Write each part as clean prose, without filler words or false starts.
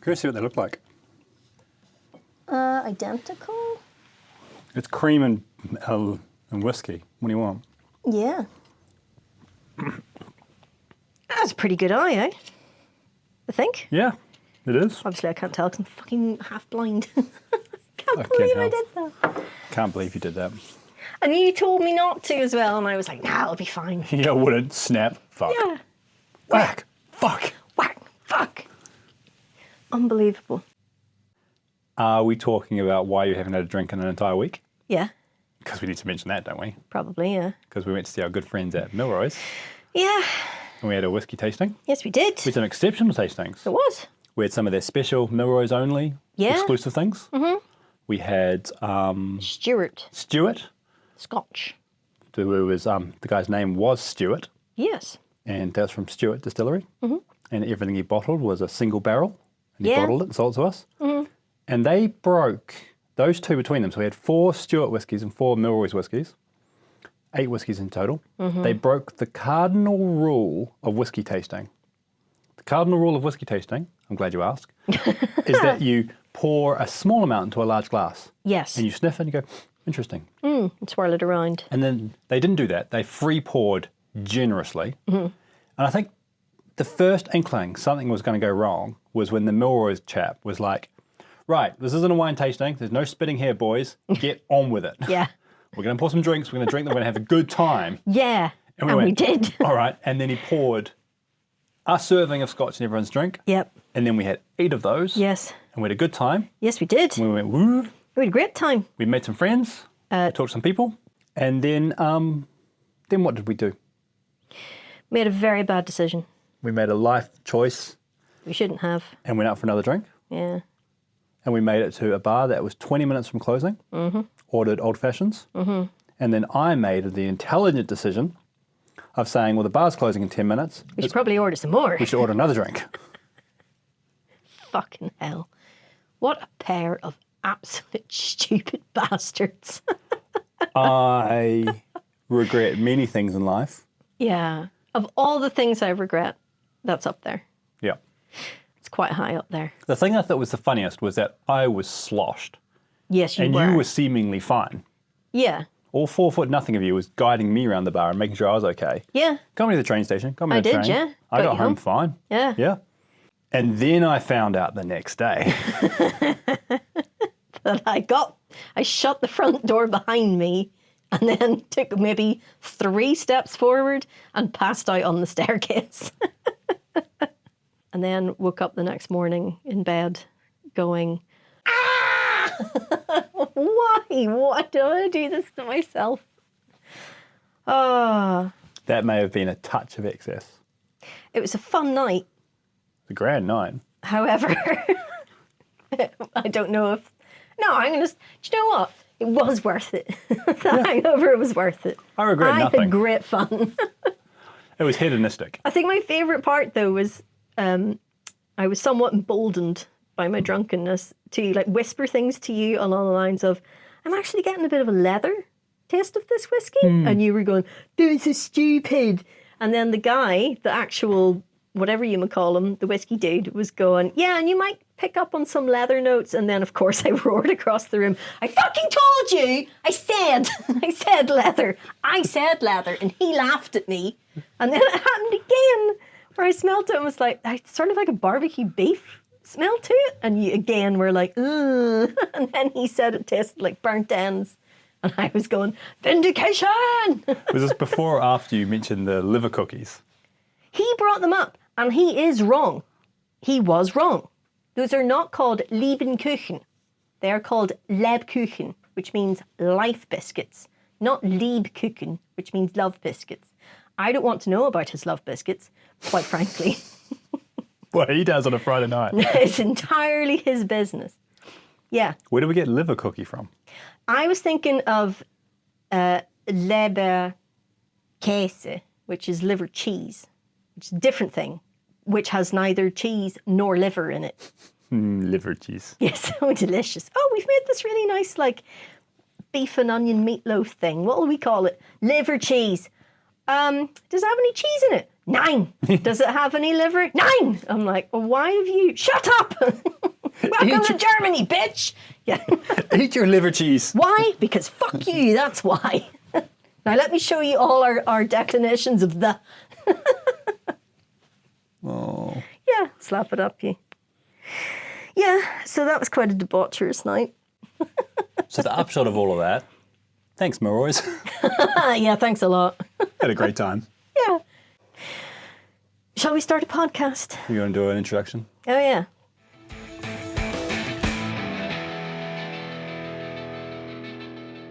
Go see what they look like. Identical? It's cream and whiskey. What do you want? Yeah. That's a pretty good eye, eh? I think. Yeah, it is. Obviously, I can't tell because I'm fucking half blind. Can't believe I did that. Can't believe you did that. And you told me not to as well, and I was like, nah, I'll be fine. Yeah, wouldn't. Snap. Fuck. Yeah. Whack. Fuck. Whack. Fuck. Unbelievable. Are we talking about why you haven't had a drink in an entire week? Yeah. Because we need to mention that, don't we? Probably, yeah. Because we went to see our good friends at Milroy's. Yeah. And we had a whiskey tasting. Yes, we did. We had some exceptional tastings. It was. We had some of their special Milroy's only exclusive things. Mm-hmm. We had Stuart Scotch. Who was the guy's name was Stuart. Yes. And that's from Stuart Distillery. Mm-hmm. And everything he bottled was a single barrel. And he Yeah. bottled it and sold it to us. Mm-hmm. And they broke those two between them. So we had 4 Stuart whiskies and 4 Milroy's whiskies. 8 whiskies in total. Mm-hmm. They broke the cardinal rule of whiskey tasting. The cardinal rule of whiskey tasting, I'm glad you asked, is that you pour a small amount into a large glass. Yes. And you sniff it and you go, interesting. And swirl it around. And then they didn't do that. They free poured generously. Mm-hmm. And I think the first inkling something was going to go wrong was when the Milroy's chap was like, right, this isn't a wine tasting. There's no spitting here, boys. Get on with it. Yeah. We're going to pour some drinks. We're going to drink them. We're going to have a good time. Yeah. And we went, did. All right. And then he poured a serving of scotch in everyone's drink. Yep. And then we had 8 of those. Yes. And we had a good time. Yes, we did. And we went, woo. We had a great time. We made some friends. We talked to some people. And then what did we do? Made a very bad decision. We made a life choice. We shouldn't have. And went out for another drink. Yeah. And we made it to a bar that was 20 minutes from closing. Mm-hmm. Ordered old fashions. Mm-hmm. And then I made the intelligent decision of saying, well, the bar's closing in 10 minutes. We should probably order some more. We should order another drink. Fucking hell. What a pair of absolute stupid bastards. I regret many things in life. Yeah. Of all the things I regret, that's up there. Yeah. It's quite high up there. The thing I thought was the funniest was that I was sloshed. Yes, you and were. you were seemingly fine. Yeah. All 4 foot nothing of you was guiding me around the bar and making sure I was okay. Yeah. Got me to the train station. Got me I to the did, train. yeah. I got home fine. Yeah. Yeah. And then I found out the next day. That I shut the front door behind me and then took maybe 3 steps forward and passed out on the staircase. And then woke up the next morning in bed going, ah! Why? Why do I do this to myself? Oh. That may have been a touch of excess. It was a fun night. The grand night. However, I don't know if... No, I'm going to... Do you know what? It was worth it. The hangover was worth it. I regret nothing. I had great fun. It was hedonistic. I think my favourite part, though, was I was somewhat emboldened by my drunkenness to like whisper things to you along the lines of, I'm actually getting a bit of a leather taste of this whiskey. And you were going, this is stupid. And then the guy, the actual, whatever you might call him, the whiskey dude, was going, yeah, and you might pick up on some leather notes. And then, of course, I roared across the room, I fucking told you! I said leather. I said leather. And he laughed at me. And then it happened again, where I smelled it and was like, it's sort of like a barbecue beef smell to it. And you again were like, ugh. And then he said it tasted like burnt ends. And I was going, vindication! Was this before or after you mentioned the liver cookies? He brought them up, and he is wrong. He was wrong. Those are not called Liebenkuchen. They are called Lebkuchen, which means life biscuits, not Liebkuchen, which means love biscuits. I don't want to know about his love biscuits, quite frankly. What he does on a Friday night. It's entirely his business. Yeah. Where do we get liver cookie from? I was thinking of Leberkäse, which is liver cheese, which is a different thing, which has neither cheese nor liver in it. Liver cheese. Yes, so delicious. Oh, we've made this really nice, like, beef and onion meatloaf thing. What will we call it? Liver cheese. Does it have any cheese in it? 9. Does it have any liver? 9. I'm like, well, why have you... Shut up! Welcome to Germany, bitch! Yeah. Eat your liver cheese. Why? Because fuck you, that's why. Now let me show you all our declinations of the... Oh. Yeah, slap it up, you. Yeah, so that was quite a debaucherous night. So the upshot of all of that, thanks, Milroy's. Yeah, thanks a lot. Had a great time. Yeah. Shall we start a podcast? You want to do an introduction? Oh, yeah.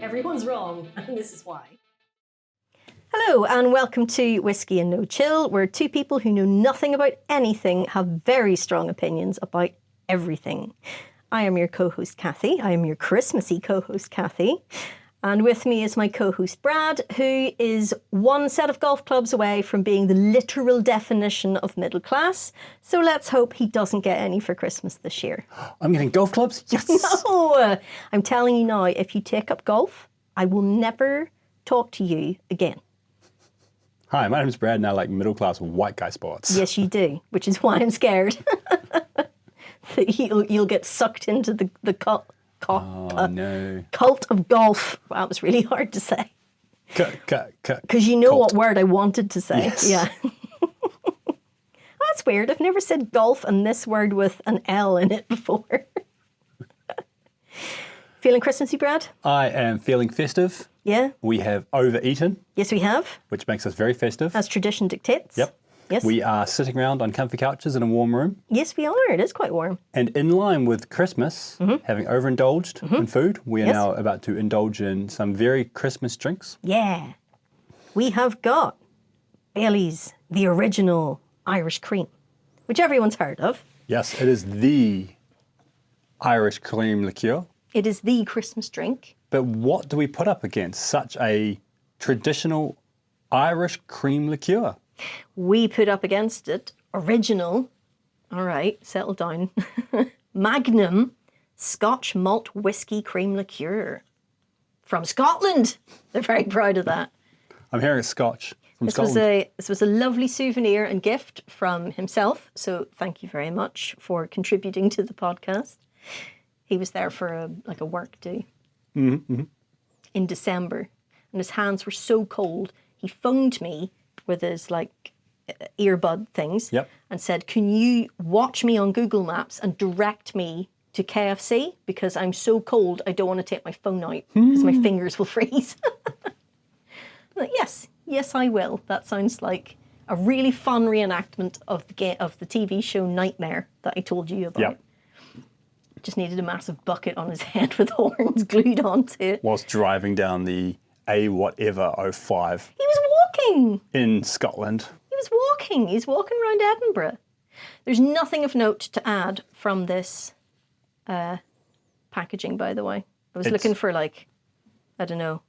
Everyone's wrong, and this is why. Hello, and welcome to Whiskey and No Chill, where two people who know nothing about anything have very strong opinions about everything. I am your co-host, Cathy. I am your Christmassy co-host, Cathy. And with me is my co-host, Brad, who is one set of golf clubs away from being the literal definition of middle class. So let's hope he doesn't get any for Christmas this year. I'm getting golf clubs? Yes! No! I'm telling you now, if you take up golf, I will never talk to you again. Hi, my name's Brad, and I like middle-class white guy sports. Yes, you do, which is why I'm scared. That you'll get sucked into the cult of golf. Wow, that was really hard to say. Because you know Cult. what word I wanted to say. Yes. Yeah. Oh, that's weird. I've never said golf and this word with an L in it before. Feeling Christmassy, Brad? I am feeling festive. Yeah. We have overeaten, Yes, we have. which makes us very festive. As tradition dictates. Yep. Yes. We are sitting around on comfy couches in a warm room. Yes, we are. It is quite warm. And in line with Christmas, having overindulged in food, we are Yes. now about to indulge in some very Christmas drinks. Yeah. We have got Bailey's, the original Irish cream, which everyone's heard of. Yes, it is the Irish cream liqueur. It is the Christmas drink. But what do we put up against such a traditional Irish cream liqueur? We put up against it original, all right, settle down, Magnum Scotch Malt Whiskey Cream Liqueur from Scotland. They're very proud of that. I'm hearing it's Scotch from Scotland. This was a lovely souvenir and gift from himself, so thank you very much for contributing to the podcast. He was there for a work do in December, and his hands were so cold, he phoned me with his earbud things and said, can you watch me on Google Maps and direct me to KFC because I'm so cold I don't want to take my phone out because my fingers will freeze. I'm like, yes I will. That sounds like a really fun reenactment of the TV show Nightmare that I told you about. Yep. Just needed a massive bucket on his head with horns glued onto it. Whilst driving down the A-whatever 05 He was walking. in Scotland. He was walking. He's walking around Edinburgh. There's nothing of note to add from this packaging, by the way. I was looking for I don't know,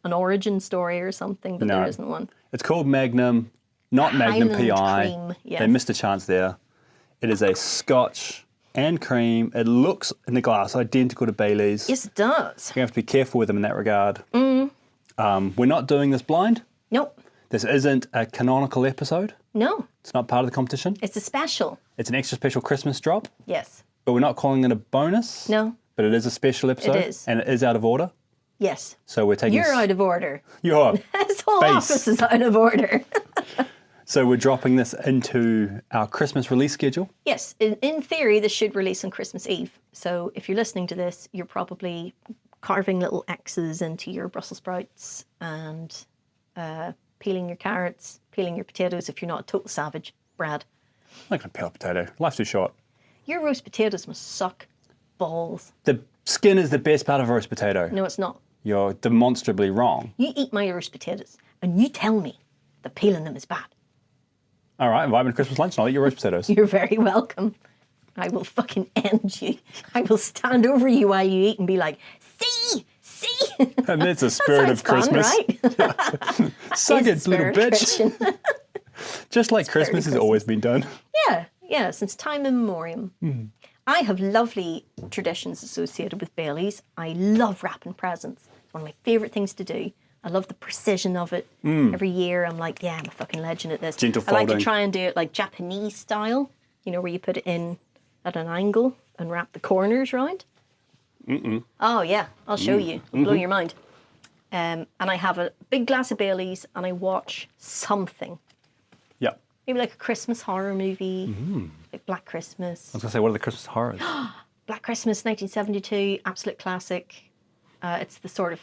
an origin story or something, but there isn't one. It's called Magnum, not Magnum Highland PI. cream, yes. They missed a chance there. It is a Scotch and cream. It looks in the glass identical to Bailey's. Yes, it does. You have to be careful with them in that regard. We're not doing this blind. Nope. This isn't a canonical episode. No. It's not part of the competition. It's a special. It's an extra special Christmas drop, Yes. but we're not calling it a bonus. No. But it is a special episode. It is. And it is out of order. Yes. So we're taking... You're out of order. You're This whole Base. office is out of order. So we're dropping this into our Christmas release schedule. Yes. In theory, this should release on Christmas Eve. So if you're listening to this, you're probably carving little X's into your Brussels sprouts and peeling your carrots, peeling your potatoes if you're not a total savage, Brad. I'm not going to peel a potato. Life's too short. Your roast potatoes must suck balls. The skin is the best part of a roast potato. No, it's not. You're demonstrably wrong. You eat my roast potatoes and you tell me that peeling them is bad. All right, invite me to Christmas lunch and I'll eat your roast potatoes. You're very welcome. I will fucking end you. I will stand over you while you eat and be like, see? And that's the spirit of Christmas. Fun, right? Suck it, little Spirit bitch. Christian. Just like Christmas has always been done. Yeah, since time immemorial. I have lovely traditions associated with Bailey's. I love wrapping presents. It's one of my favourite things to do. I love the precision of it. Every year I'm like, yeah, I'm a fucking legend at this. Gentle I like to folding. try and do it like Japanese style, you know, where you put it in at an angle and wrap the corners round. Oh yeah, I'll show you. It'll blow your mind. And I have a big glass of Baileys and I watch something. Yeah. Maybe like a Christmas horror movie, like Black Christmas. I was going to say, what are the Christmas horrors? Black Christmas, 1972, absolute classic. It's the sort of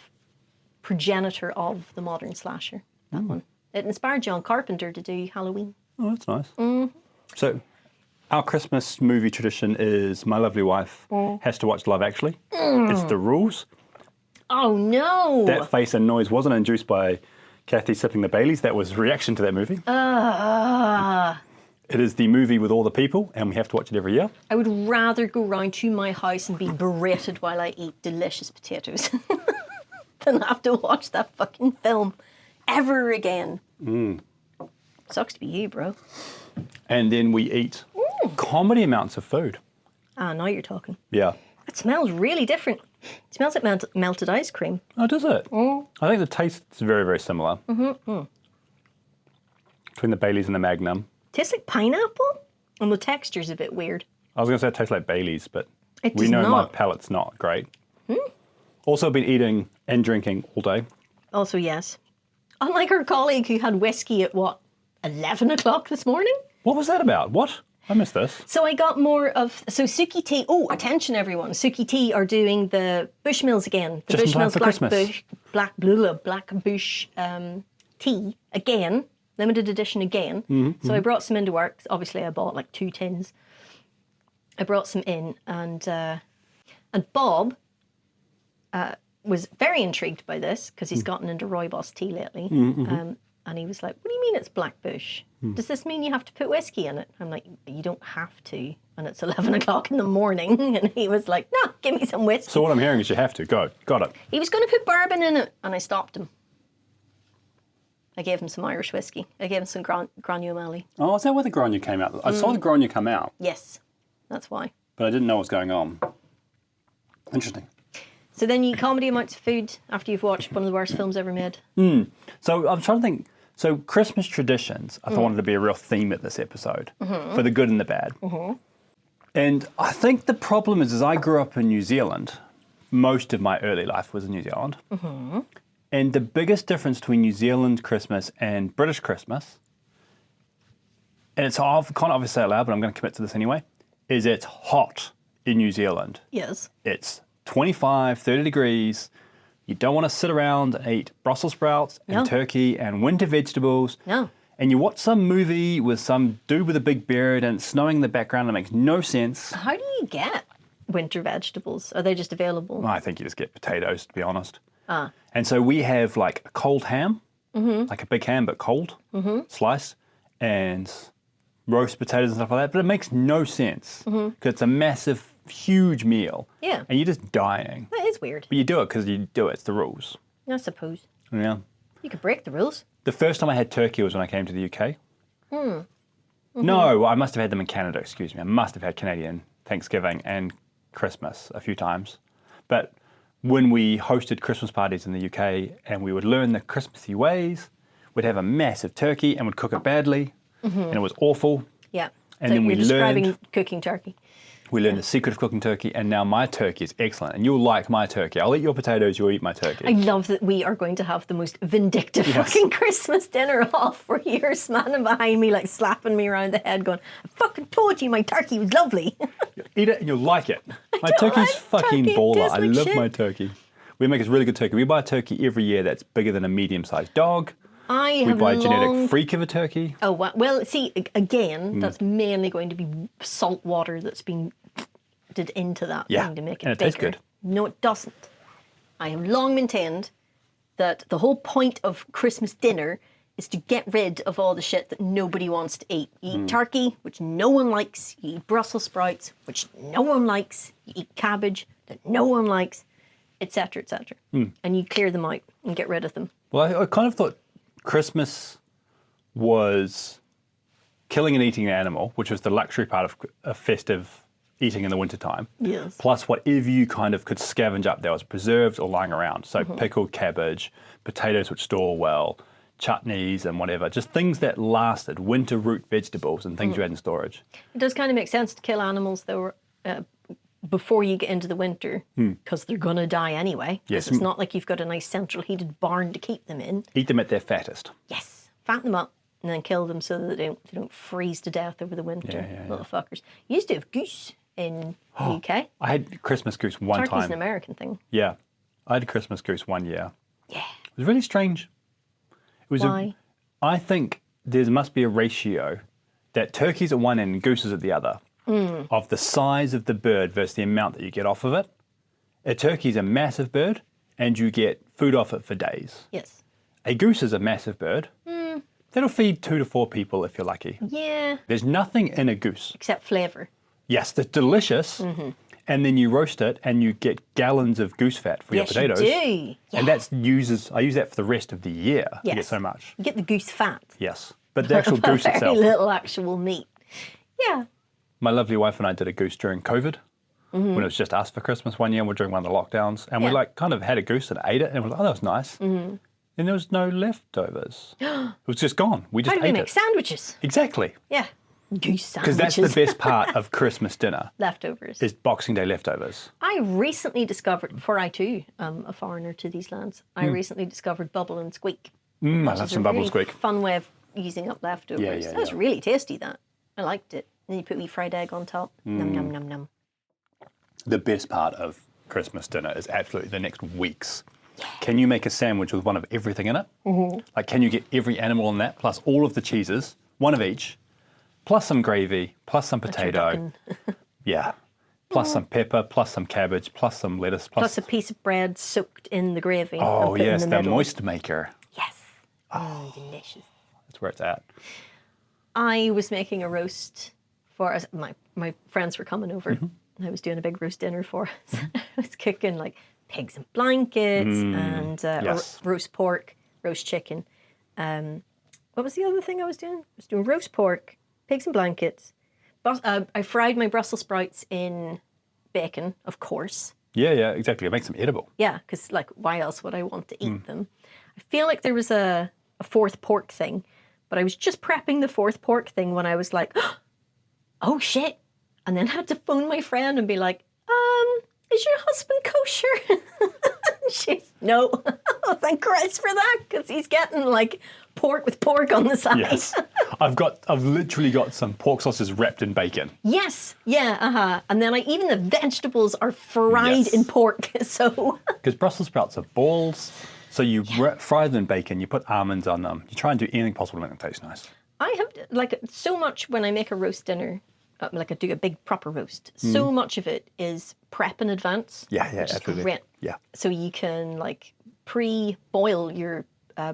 progenitor of the modern slasher, that one. It inspired John Carpenter to do Halloween. Oh, that's nice. So, our Christmas movie tradition is my lovely wife has to watch Love Actually. It's the rules. Oh no! That face and noise wasn't induced by Cathy sipping the Baileys. That was reaction to that movie. It is the movie with all the people, and we have to watch it every year. I would rather go round to my house and be berated while I eat delicious potatoes than have to watch that fucking film ever again. Sucks to be you, bro. And then we eat comedy amounts of food. Ah, now you're talking. Yeah. It smells really different. It smells like melted ice cream. Oh, does it? I think the taste is very, very similar. Between the Baileys and the Magnum. Tastes like pineapple, and the texture's a bit weird. I was going to say it tastes like Baileys, but It we does know my not. palate's not great. Also been eating and drinking all day. Also, yes. Unlike our colleague who had whiskey at, 11 o'clock this morning? What was that about? What? I missed this. So I got more of, Suki Tea, attention everyone, Suki Tea are doing the Bushmills again. The Just in time Bushmills for Christmas. Black Bush tea again, limited edition again. So I brought some into work. Obviously I bought like 2 tins. I brought some in and Bob was very intrigued by this because he's gotten into rooibos tea lately. And he was like, what do you mean it's Black Bush? Does this mean you have to put whiskey in it? I'm like, you don't have to. And it's 11 o'clock in the morning. And he was like, no, give me some whiskey. So what I'm hearing is you have to. Go. Got it. He was going to put bourbon in it. And I stopped him. I gave him some Irish whiskey. I gave him some Granu O'Malley. Oh, is that where the Grania came out? I saw the Grania come out, Yes, that's why. but I didn't know what was going on. Interesting. So then you eat comedy amounts of food after you've watched one of the worst films ever made. So I'm trying to think. So Christmas traditions, I wanted to be a real theme at this episode, for the good and the bad. And I think the problem is I grew up in New Zealand. Most of my early life was in New Zealand. And the biggest difference between New Zealand Christmas and British Christmas, and it's kind of obvious to say it loud, but I'm going to commit to this anyway, is it's hot in New Zealand. Yes. It's 25, 30 degrees. You don't want to sit around and eat Brussels sprouts and turkey and winter vegetables. No. And you watch some movie with some dude with a big beard and it's snowing in the background and it makes no sense. How do you get winter vegetables? Are they just available? I think you just get potatoes, to be honest. And so we have like a cold ham, like a big ham but cold, sliced, and roast potatoes and stuff like that. But it makes no sense because it's a massive, huge meal. Yeah. And you're just dying. That is weird. But you do it because you do it. It's the rules. I suppose. Yeah. You could break the rules. The first time I had turkey was when I came to the UK. No, I must have had them in Canada, excuse me. I must have had Canadian Thanksgiving and Christmas a few times. But when we hosted Christmas parties in the UK and we would learn the Christmassy ways, we'd have a massive turkey and would cook it badly, and it was awful. Yeah. And so then you're we describing learned- cooking turkey. We learned the secret of cooking turkey, and now my turkey is excellent. And you'll like my turkey. I'll eat your potatoes, you'll eat my turkey. I love that we are going to have the most vindictive fucking Christmas dinner off where you're standing behind me like slapping me around the head going, I fucking told you my turkey was lovely. Eat it and you'll like it. My don't turkey's like fucking turkey. It baller. tastes I like love shit. my turkey. We make this really good turkey. We buy a turkey every year that's bigger than a medium-sized dog. I We have buy a long... genetic freak of a turkey. Oh, well, see, again, that's mainly going to be salt water that's been did into that thing to make it and it bigger. tastes good. No, it doesn't. I have long maintained that the whole point of Christmas dinner is to get rid of all the shit that nobody wants to eat. You eat turkey, which no one likes. You eat Brussels sprouts, which no one likes. You eat cabbage that no one likes, etc., etc. And you clear them out and get rid of them. Well, I kind of thought Christmas was killing and eating an animal, which was the luxury part of a festive eating in the wintertime. Yes. Plus whatever you kind of could scavenge up that was preserved or lying around. So pickled cabbage, potatoes which store well, chutneys and whatever. Just things that lasted, winter root vegetables and things you had in storage. It does kind of make sense to kill animals, though, before you get into the winter, because they're going to die anyway. Yes. It's not like you've got a nice central heated barn to keep them in. Eat them at their fattest. Yes. Fatten them up and then kill them so that they don't freeze to death over the winter. Little fuckers. You used to have goose in the UK. I had Christmas goose one Turkey's time. an American thing. Yeah. I had Christmas goose one year. Yeah. It was really strange. It was Why? I think there must be a ratio that turkeys at one end and gooses at the other of the size of the bird versus the amount that you get off of it. A turkey's a massive bird and you get food off it for days. Yes. A goose is a massive bird. That'll feed 2 to 4 people if you're lucky. Yeah. There's nothing in a goose. Except flavour. Yes, it's delicious. And then you roast it and you get gallons of goose fat for your potatoes. You do. Yeah. And I use that for the rest of the year. You get so much. You get the goose fat. Yes. But the actual goose Very itself. little actual meat. Yeah. My lovely wife and I did a goose during COVID when it was just us for Christmas one year and we're during one of the lockdowns. And we kind of had a goose and ate it and we're like, oh, that was nice. And there was no leftovers. It was just gone. We just How do we ate make it. Sandwiches? Exactly. Yeah. Goose sandwiches. Because that's the best part of Christmas dinner. Leftovers. Is Boxing Day leftovers. I recently discovered, before I too am a foreigner to these lands, I recently discovered bubble and squeak. I love some bubble squeak. Fun way of using up leftovers. That was really tasty, that. I liked it. And then you put wee fried egg on top. Num, num, num, num. The best part of Christmas dinner is absolutely the next weeks. Can you make a sandwich with one of everything in it? Like, can you get every animal in that, plus all of the cheeses, one of each, plus some gravy, plus some potato. Plus some pepper, plus some cabbage, plus some lettuce. Plus a piece of bread soaked in the gravy. Oh, and put yes, in the the middle. moist maker. Yes. Oh, delicious. That's where it's at. I was making a roast for us. My friends were coming over. I was doing a big roast dinner for us. I was cooking like pigs and blankets and roast pork, roast chicken. What was the other thing I was doing? I was doing roast pork, pigs and blankets. I fried my Brussels sprouts in bacon, of course. Yeah, exactly. It makes them edible. Yeah, because like, why else would I want to eat them? I feel like there was a fourth pork thing, but I was just prepping the fourth pork thing when I was like, oh shit. And then I had to phone my friend and be like, is your husband kosher? She's, no. Oh, thank Christ for that, because he's getting like pork with pork on the side. Yes. I've literally got some pork sausages wrapped in bacon. Yes. Yeah. And then even the vegetables are fried in pork. So because Brussels sprouts are balls, so you fry them in bacon. You put almonds on them. You try and do anything possible to make them taste nice. I have like so much when I make a roast dinner. Like I do a big proper roast. So much of it is prep in advance. Yeah, which is absolutely. great. Yeah. So you can like pre-boil your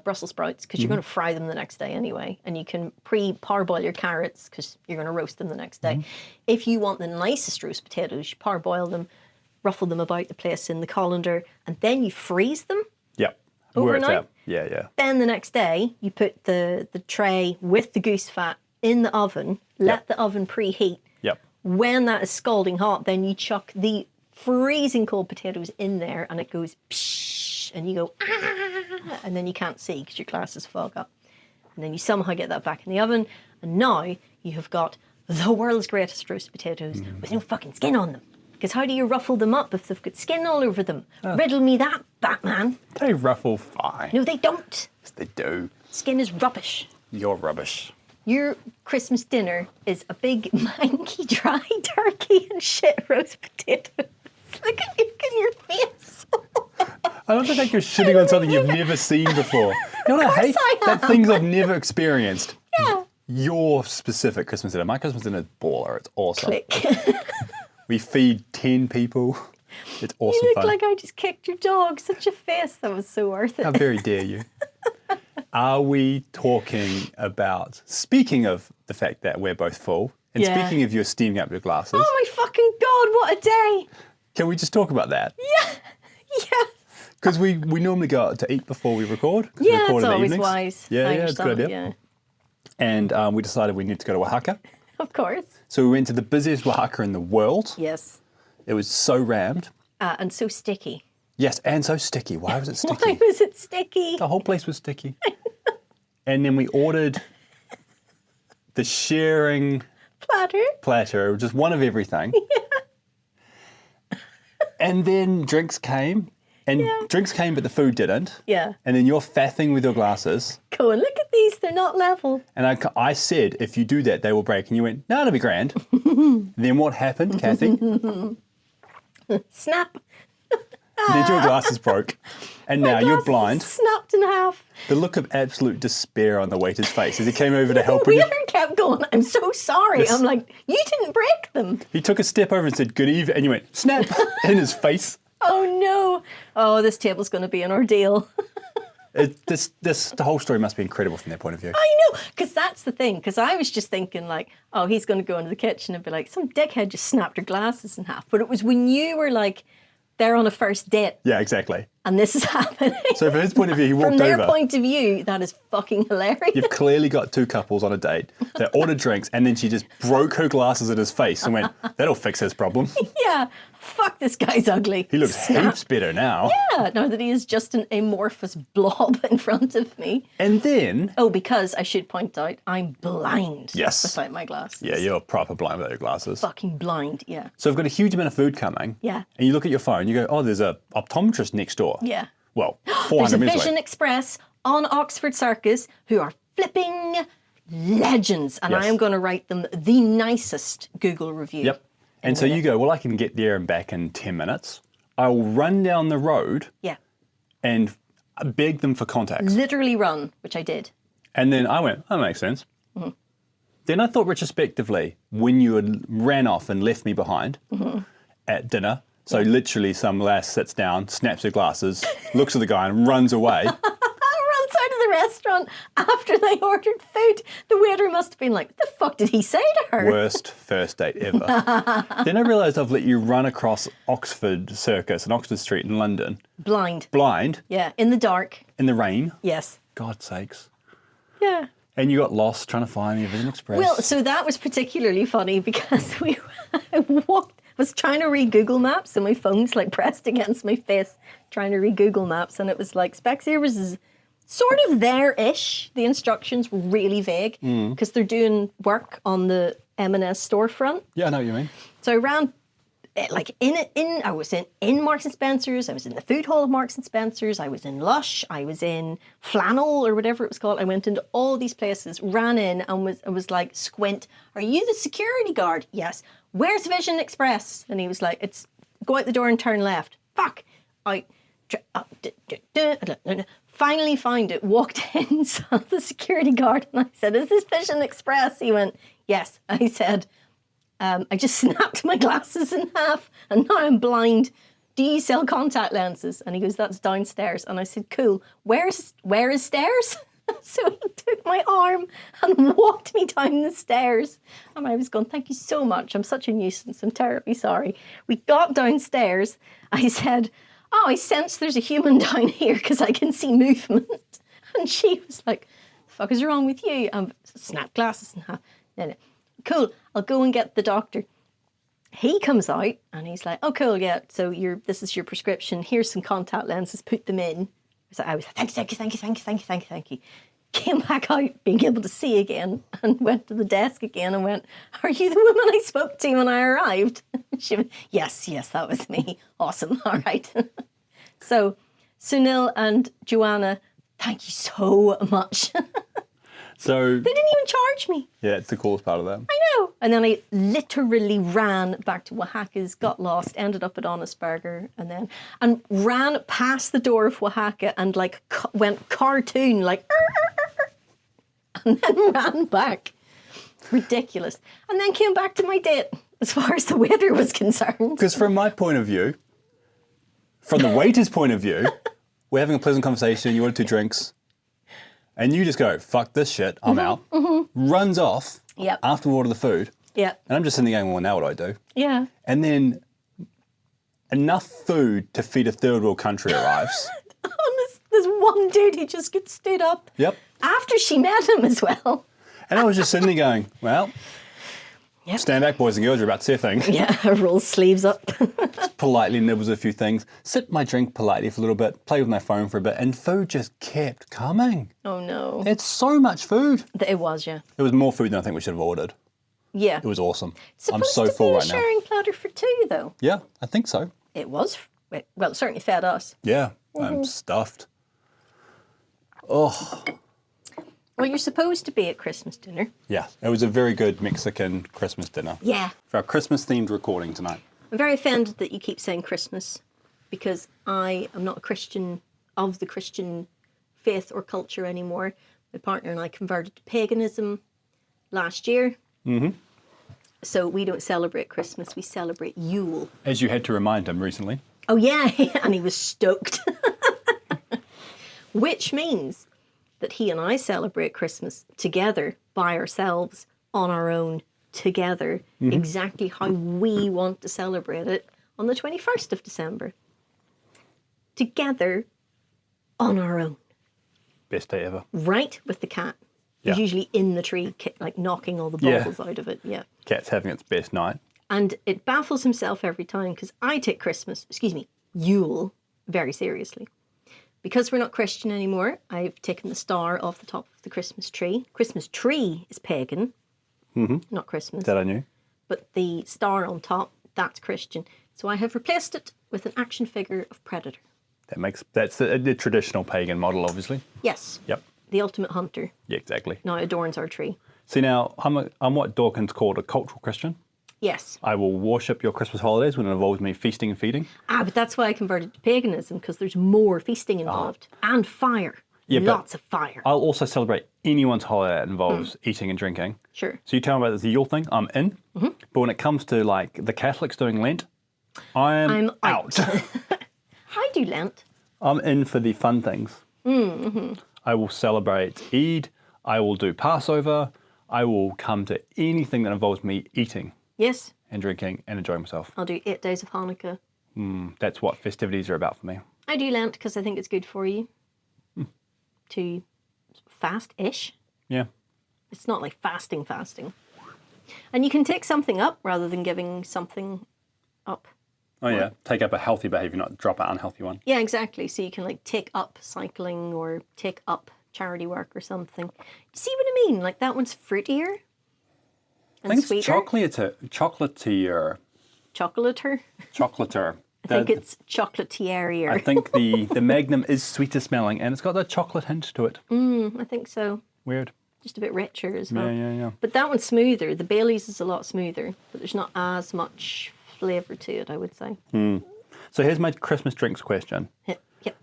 Brussels sprouts because you're going to fry them the next day anyway, and you can parboil your carrots because you're going to roast them the next day. If you want the nicest roast potatoes, you parboil them, ruffle them about the place in the colander, and then you freeze them. Yep. Overnight. Yeah. Then the next day you put the tray with the goose fat in the oven, let the oven preheat. Yep. When that is scalding hot, then you chuck the freezing cold potatoes in there and it goes psh, and you go, ah, and then you can't see because your glasses fog up. And then you somehow get that back in the oven, and now you have got the world's greatest roast potatoes with no fucking skin on them. Because how do you ruffle them up if they've got skin all over them? Riddle me that, Batman. They ruffle fine. No, they don't. Yes, they do. Skin is rubbish. You're rubbish. Your Christmas dinner is a big manky dry turkey and shit roast potatoes. Look at your face. I don't think you're shitting on something you've never seen before. You know what I hate? That things I've never experienced. Yeah. Your specific Christmas dinner. My Christmas dinner is baller. It's awesome. Click. We feed 10 people. It's awesome You look fun. like I just kicked your dog. Such a face. That was so worth it. How very dare you. Are we talking about, speaking of the fact that we're both full, and speaking of you steaming up your glasses, Oh my fucking God, what a day. can we just talk about that? Yeah. Yes. Because we normally go out to eat before we record. We Yeah, record it's in the always evenings. wise. Yeah, I it's a good understand, idea. And we decided we need to go to Oaxaca. Of course. So we went to the busiest Oaxaca in the world. Yes. It was so rammed. And so sticky. Yes, and so sticky. Why was it sticky? Why was it sticky? The whole place was sticky. And then we ordered the sharing platter, just one of everything. Yeah. And then drinks came. And drinks came, but the food didn't. Yeah. And then you're faffing with your glasses. Go and look at these. They're not level. And I said, if you do that, they will break. And you went, no, it'll be grand. Then what happened, Cathy? Snap. Then your glasses broke. And now you're blind. Snapped in half. The look of absolute despair on the waiter's face as he came over to help The you. waiter kept going, I'm so sorry. Yes. I'm like, you didn't break them. He took a step over and said, good evening. And you went, snap, in his face. Oh no. Oh, this table's going to be an ordeal. The whole story must be incredible from their point of view. I know, because that's the thing. Because I was just thinking like, oh, he's going to go into the kitchen and be like, some dickhead just snapped her glasses in half. But it was when you were like, they're on a first date. Yeah, exactly. And this is happening. So from his point of view, he walked over. From their point of view, that is fucking hilarious. You've clearly got two couples on a date. They ordered drinks and then she just broke her glasses in his face and went, that'll fix his problem. Yeah. Fuck, this guy's ugly. He looks heaps better now. Yeah, now that he is just an amorphous blob in front of me. And then... Oh, because I should point out, I'm blind. Yes. Without my glasses. Yeah, you're proper blind without your glasses. Fucking blind, yeah. So I've got a huge amount of food coming. Yeah. And you look at your phone, you go, oh, there's a optometrist next door. Yeah. Well, There's 400 a metres Vision away. Express on Oxford Circus who are flipping legends. And Yes. I am going to write them the nicest Google review. Yep. And so you go, well, I can get there and back in 10 minutes. I'll run down the road Yeah. and beg them for contacts. Literally run, which I did. And then I went, that makes sense. Mm-hmm. Then I thought retrospectively, when you had ran off and left me behind at dinner, so literally some lass sits down, snaps her glasses, looks at the guy and runs away. Runs out of the restaurant after they ordered food. The waiter must have been like, what the fuck did he say to her? Worst first date ever. Then I realised I've let you run across Oxford Circus and Oxford Street in London. Blind. Blind. Yeah, in the dark. In the rain. Yes. God's sakes. Yeah. And you got lost trying to find the Vision Express. Well, so that was particularly funny because I was trying to read Google Maps and my phone's like pressed against my face trying to read Google Maps and it was like Specsavers is sort of there-ish. The instructions were really vague because they're doing work on the M&S storefront. Yeah, I know what you mean. So I ran like I was in Marks and Spencer's, I was in the food hall of Marks and Spencer's, I was in Lush, I was in Flannel or whatever it was called. I went into all these places, ran in and was like, Squint, are you the security guard? Yes. Where's Vision Express? And he was like, it's go out the door and turn left. Fuck. Finally found it, walked in, saw the security guard and I said, is this Vision Express? He went, yes. I said, I just snapped my glasses in half and now I'm blind. Do you sell contact lenses? And he goes, that's downstairs. And I said, cool. Where is stairs? So he took my arm and walked me down the stairs. And I was going, thank you so much. I'm such a nuisance. I'm terribly sorry. We got downstairs. I said, oh, I sense there's a human down here because I can see movement. And she was like, the fuck is wrong with you? Snap glasses in half. No. Cool, I'll go and get the doctor. He comes out and he's like, oh, cool, yeah, so this is your prescription. Here's some contact lenses, put them in. I was like, thank you. Came back out, being able to see again, and went to the desk again and went, are you the woman I spoke to when I arrived? She went, yes, that was me. Awesome, all right. So, Sunil and Joanna, thank you so much. So they didn't even charge me. Yeah, it's the coolest part of that. I know. And then I literally ran back to Oaxaca's, got lost, ended up at Honest Burger, and ran past the door of Oaxaca and like went cartoon, like, and then ran back. Ridiculous. And then came back to my date, as far as the waiter was concerned. Because from my point of view, from the waiter's point of view, we're having a pleasant conversation, you order 2 drinks, and you just go, fuck this shit, I'm out. Runs off after we order the food. Yeah. And I'm just sitting there going, well, now what do I do? Yeah. And then enough food to feed a third world country arrives. There's one dude who just gets stood up. Yep. After she met him as well. And I was just sitting there going, well, Yep. Stand back, boys and girls, you're about to see a thing. Yeah, roll sleeves up. Politely nibbles a few things, sip my drink politely for a little bit, play with my phone for a bit, and food just kept coming. Oh no. It's so much food. It was, yeah. It was more food than I think we should have ordered. Yeah. It was awesome. I'm Supposed so to full be a right now. sharing platter for two, though. Yeah, I think so. It was. Well, it certainly fed us. Yeah, I'm stuffed. Oh, Well, you're supposed to be at Christmas dinner. yeah. It was a very good Mexican Christmas dinner. Yeah. For our Christmas-themed recording tonight. I'm very offended that you keep saying Christmas because I am not a Christian of the Christian faith or culture anymore. My partner and I converted to paganism last year. Mm-hmm. So we don't celebrate Christmas, we celebrate Yule. As you had to remind him recently. Oh, yeah, and he was stoked. Which means that he and I celebrate Christmas together, by ourselves, on our own, together, exactly how we want to celebrate it on the 21st of December. Together, on our own. Best day ever. Right with the cat. Yeah. He's usually in the tree, like knocking all the Yeah. baubles out of it, yeah. Cat's having its best night. And it baffles himself every time because I take Yule, very seriously. Because we're not Christian anymore, I've taken the star off the top of the Christmas tree. Christmas tree is pagan, not Christmas. That I knew. But the star on top, that's Christian. So I have replaced it with an action figure of Predator. That's the traditional pagan model, obviously. Yes. Yep. The ultimate hunter Yeah, exactly. now adorns our tree. See, now, I'm what Dawkins called a cultural Christian. Yes. I will worship your Christmas holidays when it involves me feasting and feeding. But that's why I converted to paganism, because there's more feasting involved. And fire. Yeah, but Lots of fire. I'll also celebrate anyone's holiday that involves eating and drinking. Sure. So you tell me about the Yule thing, I'm in. But when it comes to like the Catholics doing Lent, I'm out. I do Lent. I'm in for the fun things. I will celebrate Eid. I will do Passover. I will come to anything that involves me eating Yes. and drinking and enjoying myself. I'll do 8 days of Hanukkah. That's what festivities are about for me. I do Lent because I think it's good for you to fast-ish. Yeah. It's not like fasting. And you can take something up rather than giving something up. Oh yeah. Take up a healthy behaviour, not drop an unhealthy one. Yeah, exactly. So you can like take up cycling or take up charity work or something. See what I mean? Like that one's fruitier I and think sweeter. it's chocolatier. Chocolatier. I think it's chocolatierier. I think the Magnum is sweeter smelling and it's got that chocolate hint to it. I think so. Weird. Just a bit richer as well. Yeah. But that one's smoother. The Bailey's is a lot smoother, but there's not as much flavour to it, I would say. So here's my Christmas drinks question. Hip, yep.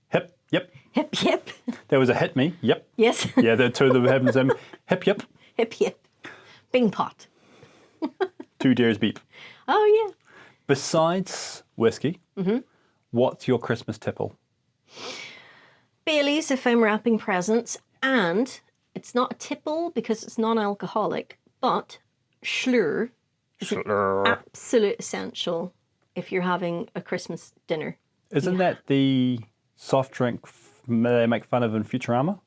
Hip, yep. Hip, yip. There was a hit me, yep. Yes. Yeah, the two of them have the same. Hip, yep. Hip, yip. Bing pot. 2 deers beep. Oh, yeah. Besides whiskey, what's your Christmas tipple? Bailey's if I'm wrapping presents, and it's not a tipple because it's non-alcoholic, but Schlur is an absolute essential if you're having a Christmas dinner. Isn't that the soft drink they make fun of in Futurama?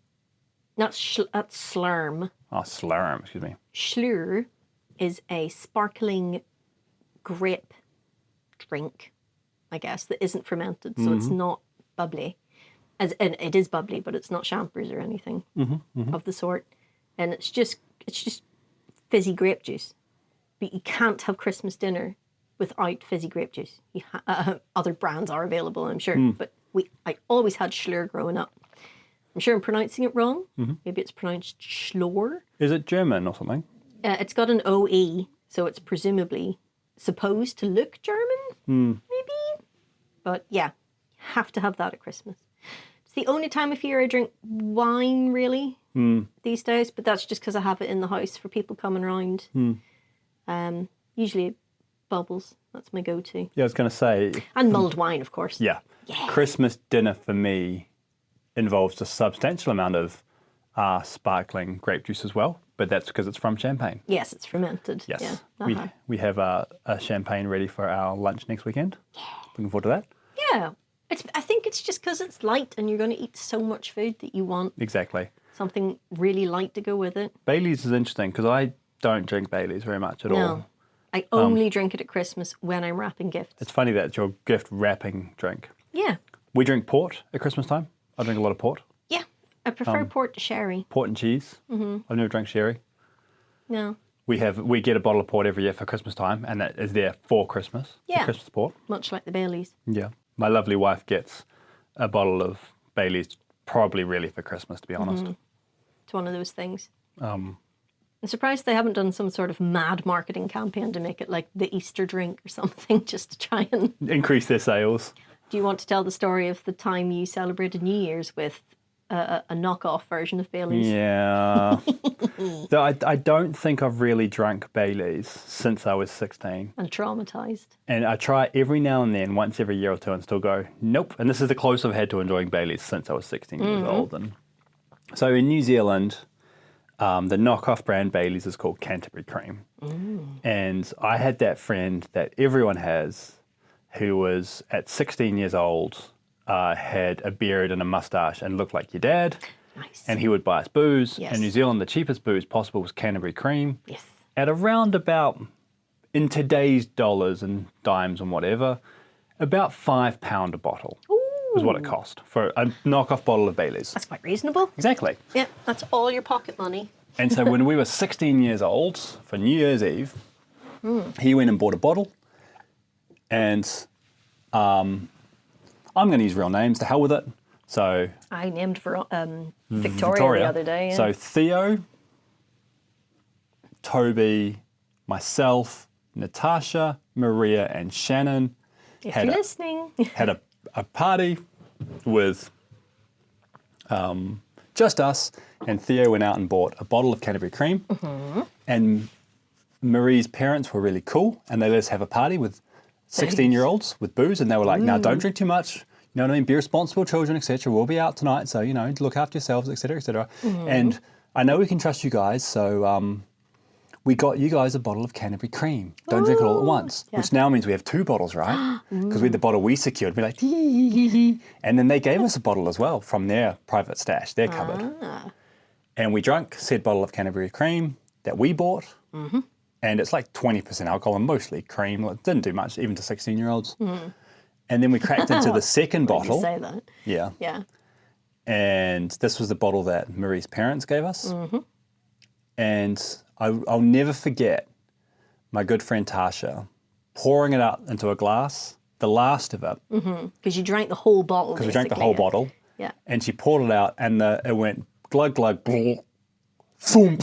That's Slurm. Oh, Slurm, excuse me. Schlur is a sparkling grape drink, I guess, that isn't fermented, so it's not bubbly. And it is bubbly, but it's not champers or anything of the sort. And it's just fizzy grape juice. But you can't have Christmas dinner without fizzy grape juice. Other brands are available, I'm sure, but I always had Schlur growing up. I'm sure I'm pronouncing it wrong. Maybe it's pronounced Schlor. Is it German or something? It's got an OE, so it's presumably supposed to look German, maybe. But yeah, you have to have that at Christmas. It's the only time of year I drink wine, really, these days. But that's just because I have it in the house for people coming around. Usually bubbles. That's my go-to. Yeah, I was going to say. And mulled wine, of course. Yeah. Christmas dinner for me involves a substantial amount of sparkling grape juice as well, but that's because it's from Champagne. Yes, it's fermented. Yes. Yeah. We have a champagne ready for our lunch next weekend. Yeah. Looking forward to that. Yeah. I think it's just because it's light and you're going to eat so much food that you want Exactly. something really light to go with it. Bailey's is interesting because I don't drink Baileys very much at all. No. I only drink it at Christmas when I'm wrapping gifts. It's funny that it's your gift wrapping drink. Yeah. We drink port at Christmas time. I drink a lot of port. Yeah. I prefer port to sherry. Port and cheese. Mm-hmm. I've never drank sherry. No. We get a bottle of port every year for Christmas time, and that is there for Christmas. Yeah. Christmas port. Much like the Baileys. Yeah. My lovely wife gets a bottle of Baileys probably really for Christmas, to be honest. It's one of those things. I'm surprised they haven't done some sort of mad marketing campaign to make it like the Easter drink or something, just to try and increase their sales. Do you want to tell the story of the time you celebrated New Year's with a knockoff version of Baileys? Yeah. So I don't think I've really drunk Baileys since I was 16. And traumatised. And I try every now and then, once every year or two, and still go, nope. And this is the closest I've had to enjoying Baileys since I was 16 years old. And so in New Zealand, the knockoff brand Baileys is called Canterbury Cream. And I had that friend that everyone has who was at 16 years old, had a beard and a mustache and looked like your dad. Nice. And he would buy us booze. Yes. In New Zealand, the cheapest booze possible was Canterbury Cream. Yes. At around about, in today's dollars and dimes and whatever, about £5 a bottle was what it cost for a knockoff bottle of Baileys. That's quite reasonable. Exactly. Yeah, that's all your pocket money. And so when we were 16 years old, for New Year's Eve, he went and bought a bottle. And I'm going to use real names, to hell with it. So I named for Victoria the other day. Yeah. So Theo, Toby, myself, Natasha, Maria, and Shannon if you're listening, had a party with just us, and Theo went out and bought a bottle of Canterbury Cream. And Marie's parents were really cool, and they let us have a party with 16-year-olds with booze, and they were like, "Now, don't drink too much. You know what I mean? Be responsible children, etc. We'll be out tonight, so, you know, look after yourselves, etc., etc." And I know we can trust you guys, so we got you guys a bottle of Canterbury Cream. Don't drink it all at once, which now means we have 2 bottles, right? Because we had the bottle we secured. We're like, and then they gave us a bottle as well from their private stash, their cupboard. And we drank said bottle of Canterbury Cream that we bought. And it's like 20% alcohol and mostly cream. It didn't do much, even to 16-year-olds. And then we cracked into the second bottle. You say that. Yeah. Yeah. And this was the bottle that Marie's parents gave us. And I'll never forget my good friend Tasha pouring it out into a glass, the last of it. Because you drank the whole bottle. Because we drank the whole bottle. Yeah. And she poured it out, and it went glug, glug, bleh, thump.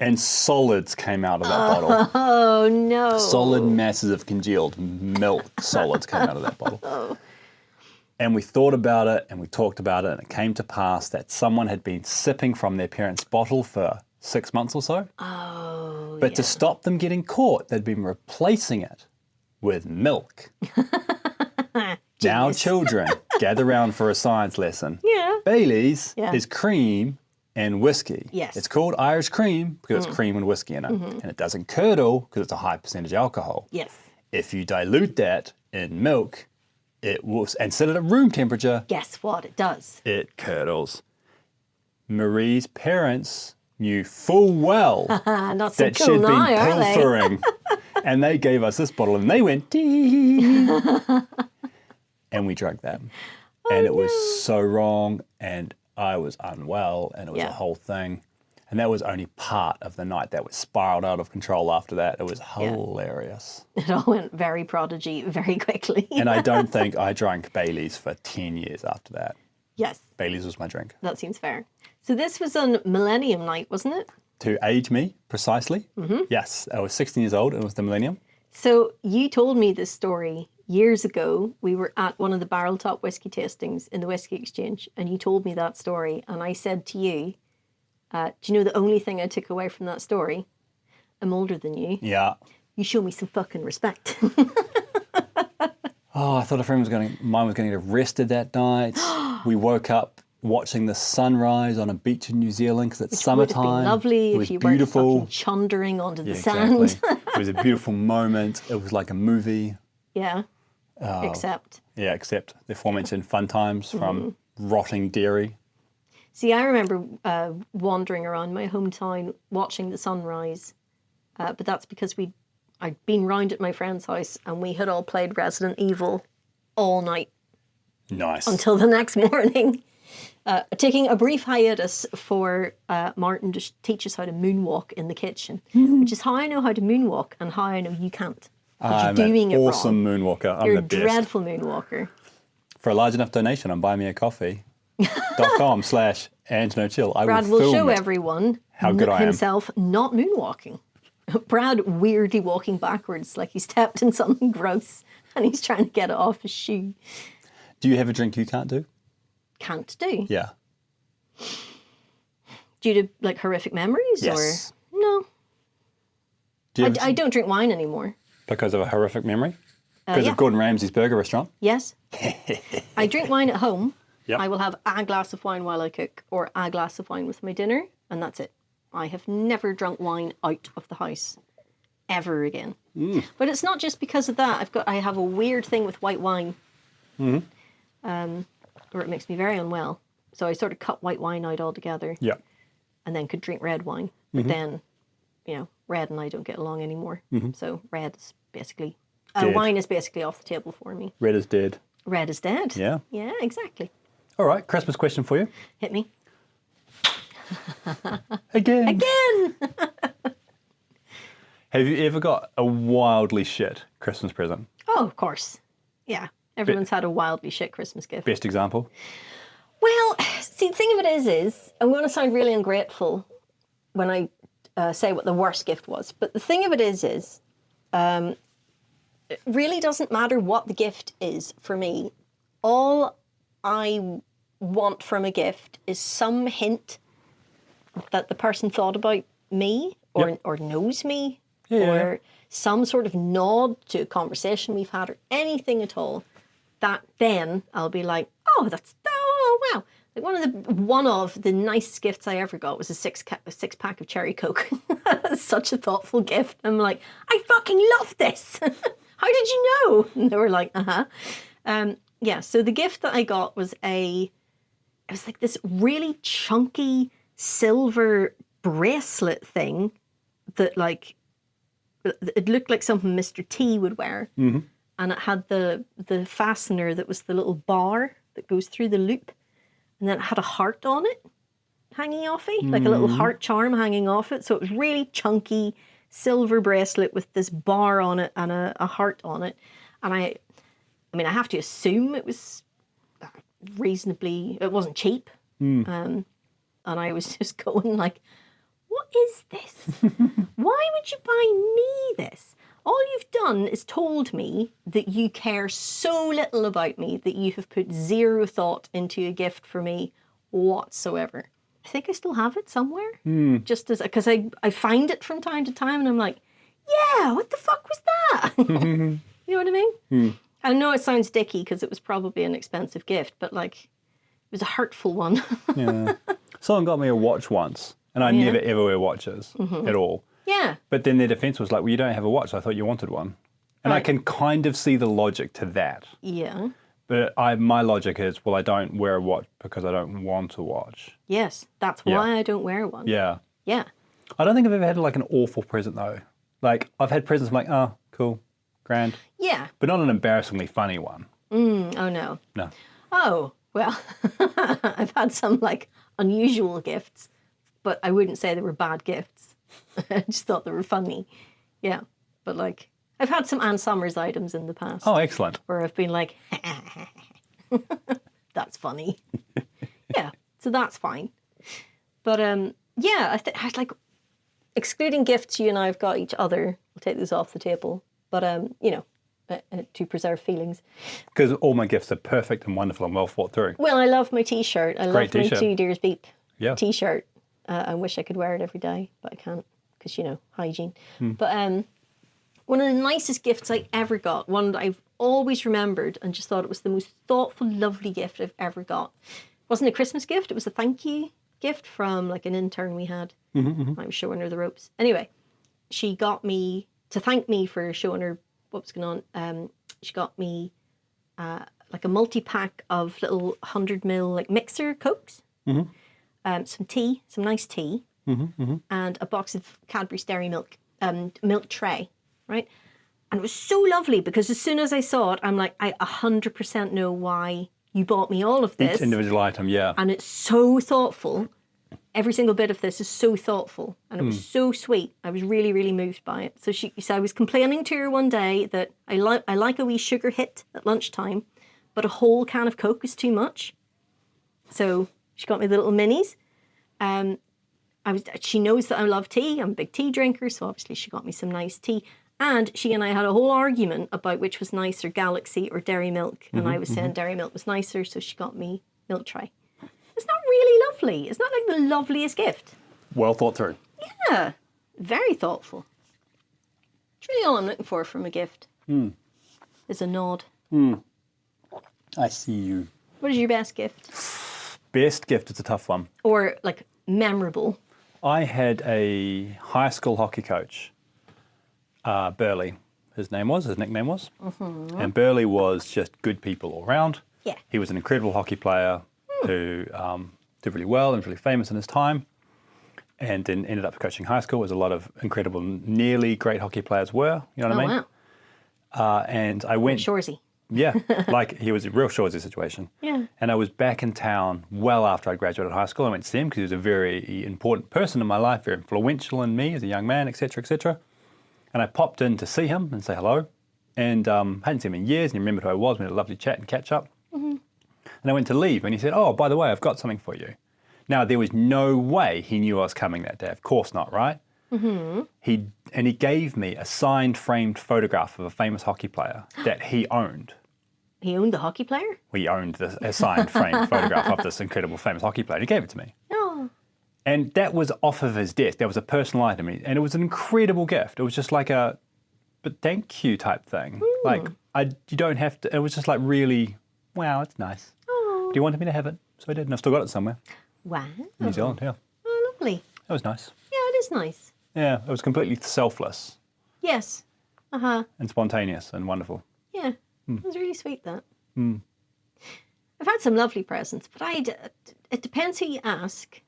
And solids came out of that bottle. Oh, no. Solid masses of congealed milk solids came out of that bottle. And we thought about it, and we talked about it, and it came to pass that someone had been sipping from their parents' bottle for 6 months or so. But to stop them getting caught, they'd been replacing it with milk. Now, children, gather round for a science lesson. Yeah. Baileys is cream and whiskey. Yes. It's called Irish cream because it's cream and whiskey in it. And it doesn't curdle because it's a high percentage alcohol. Yes. If you dilute that in milk, it will, and set it at room temperature. Guess what? It does. It curdles. Marie's parents knew full well Not so that cool she'd now, been are they? pilfering. And they gave us this bottle and they went, dee. And we drank that. And it was so wrong. And I was unwell, and it was a whole thing. And that was only part of the night. That was spiraled out of control after that. It was hilarious. It all went very prodigy very quickly. And I don't think I drank Baileys for 10 years after that. Yes. Baileys was my drink. That seems fair. So this was on Millennium Night, wasn't it? To age me, precisely. Yes, I was 16 years old, and it was the millennium. So you told me this story years ago. We were at one of the barrel top whiskey tastings in the Whiskey Exchange, and you told me that story, and I said to you, do you know the only thing I took away from that story? I'm older than you. Yeah. You show me some fucking respect. Oh, I thought mine was going to get arrested that night. We woke up watching the sunrise on a beach in New Zealand because it's Which summertime. would have been lovely it was if you beautiful. weren't fucking chundering onto the Exactly. sand. It was a beautiful moment. It was like a movie. Yeah. Except. Yeah, except the aforementioned fun times from rotting dairy. See, I remember wandering around my hometown watching the sunrise, but that's because I'd been round at my friend's house and we had all played Resident Evil all night. Nice. Until the next morning. Taking a brief hiatus for Martin to teach us how to moonwalk in the kitchen, which is how I know how to moonwalk and how I know you can't. I'm you're doing an it awesome wrong. moonwalker. I'm You're the a best. dreadful moonwalker. For a large enough donation on buymeacoffee.com/AndNoChill, I Brad will will show film everyone how good I am. himself not moonwalking. Brad weirdly walking backwards like he stepped in something gross and he's trying to get it off his shoe. Do you have a drink you can't do? Can't do. Yeah. Due to like horrific memories Yes. or no? Do you I don't drink wine anymore. because of a horrific memory? Because yeah. of Gordon Ramsay's burger restaurant? Yes. I drink wine at home. Yep. I will have a glass of wine while I cook or a glass of wine with my dinner, and that's it. I have never drunk wine out of the house ever again. But it's not just because of that. I have a weird thing with white wine. Where it makes me very unwell. So I sort of cut white wine out altogether. Yeah. And then could drink red wine. But then, red and I don't get along anymore. So red is basically... wine is basically off the table for me. Red is dead. Red is dead. Yeah. Yeah, exactly. All right, Christmas question for you. Hit me. Again. Again! Have you ever got a wildly shit Christmas present? Oh, of course. Yeah. Everyone's had a wildly shit Christmas gift. Best example? Well, see, the thing of it is I'm going to sound really ungrateful when I say what the worst gift was. But the thing of it is it really doesn't matter what the gift is for me. All I want from a gift is some hint that the person thought about me or knows me or some sort of nod to a conversation we've had or anything at all. That then I'll be like, oh wow. Like one of the nicest gifts I ever got was a six pack of cherry Coke. Such a thoughtful gift. I'm like, I fucking love this. How did you know? And they were like, so the gift that I got was it was like this really chunky silver bracelet thing that like, it looked like something Mr. T would wear. Mm-hmm. And it had the fastener that was the little bar that goes through the loop. And then it had a heart on it hanging off it, like a little heart charm hanging off it. So it was really chunky silver bracelet with this bar on it and a heart on it. And I have to assume it was it wasn't cheap. And I was just going like, what is this? Why would you buy me this? All you've done is told me that you care so little about me that you have put zero thought into a gift for me whatsoever. I think I still have it somewhere. Just as, because I find it from time to time and I'm like, yeah, what the fuck was that? You know what I mean? I know it sounds dicky because it was probably an expensive gift, but like, it was a hurtful one. Yeah. Someone got me a watch once and I never ever wear watches at all. Yeah. But then their defense was like, well, you don't have a watch. I thought you wanted one. And I can kind of see the logic to that. Yeah. But my logic is, well, I don't wear a watch because I don't want a watch. Yes, that's why I don't wear one. Yeah. Yeah. I don't think I've ever had like an awful present though. Like I've had presents I'm like, oh, cool, grand. Yeah. But not an embarrassingly funny one. Oh, no. No. Oh, well, I've had some like unusual gifts, but I wouldn't say they were bad gifts. I just thought they were funny. Yeah. But like, I've had some Ann Summers items in the past. Oh, excellent. Where I've been like, that's funny. Yeah. So that's fine. But yeah, I like, excluding gifts you and I have got each other, we'll take those off the table. But, to preserve feelings. Because all my gifts are perfect and wonderful and well thought through. Well, I love my T-shirt. I love my Two Deers Beep T-shirt. I wish I could wear it every day, but I can't because, hygiene. But one of the nicest gifts I ever got, one that I've always remembered and just thought it was the most thoughtful, lovely gift I've ever got. It wasn't a Christmas gift. It was a thank you gift from like an intern we had. I was showing her the ropes. Anyway, she got me, to thank me for showing her what was going on, she got me like a multi-pack of little 100ml like mixer Cokes. some tea, some nice tea, and a box of Cadbury's Dairy Milk, milk tray, right? And it was so lovely because as soon as I saw it, I'm like, I 100% know why you bought me all of this. Each individual item, yeah. And it's so thoughtful. Every single bit of this is so thoughtful. And it was so sweet. I was really, really moved by it. So I was complaining to her one day that I like a wee sugar hit at lunchtime, but a whole can of Coke is too much. So she got me the little minis. She knows that I love tea. I'm a big tea drinker, so obviously she got me some nice tea. And she and I had a whole argument about which was nicer, Galaxy or Dairy Milk. And I was saying Dairy Milk was nicer, so she got me milk tray. It's not really lovely. It's not like the loveliest gift. Well thought through. Yeah, very thoughtful. It's really all I'm looking for from a gift. Is a nod. I see you. What is your best gift? Best gift is a tough one. Or like memorable? I had a high school hockey coach, Burley, his nickname was. And Burley was just good people all around. Yeah. He was an incredible hockey player who did really well and was really famous in his time, and then ended up coaching high school, as a lot of incredible, nearly great hockey players were, you know what I mean? Wow. And I went... Shoresy. Yeah, like he was a real Shoresy situation. Yeah. And I was back in town well after I graduated high school. I went to see him because he was a very important person in my life, very influential in me as a young man, etc., etc. And I popped in to see him and say hello. And hadn't seen him in years, and he remembered who I was. We had a lovely chat and catch up. And I went to leave, and he said, "Oh, by the way, I've got something for you." Now, there was no way he knew I was coming that day. Of course not, right? He gave me a signed, framed photograph of a famous hockey player that he owned. He owned the hockey player? We owned a signed, framed photograph of this incredible, famous hockey player. He gave it to me. Oh. And that was off of his desk. That was a personal item. And it was an incredible gift. It was just like a, but thank you type thing. Like, you don't have to, it was just like really, wow, it's nice. Oh. But he wanted me to have it, so I did. And I've still got it somewhere. Wow. New Zealand, yeah. Oh, lovely. That was nice. Yeah, it is nice. Yeah, it was completely selfless. Yes. And spontaneous and wonderful. Yeah. It was really sweet, that. I've had some lovely presents, but it depends who you ask.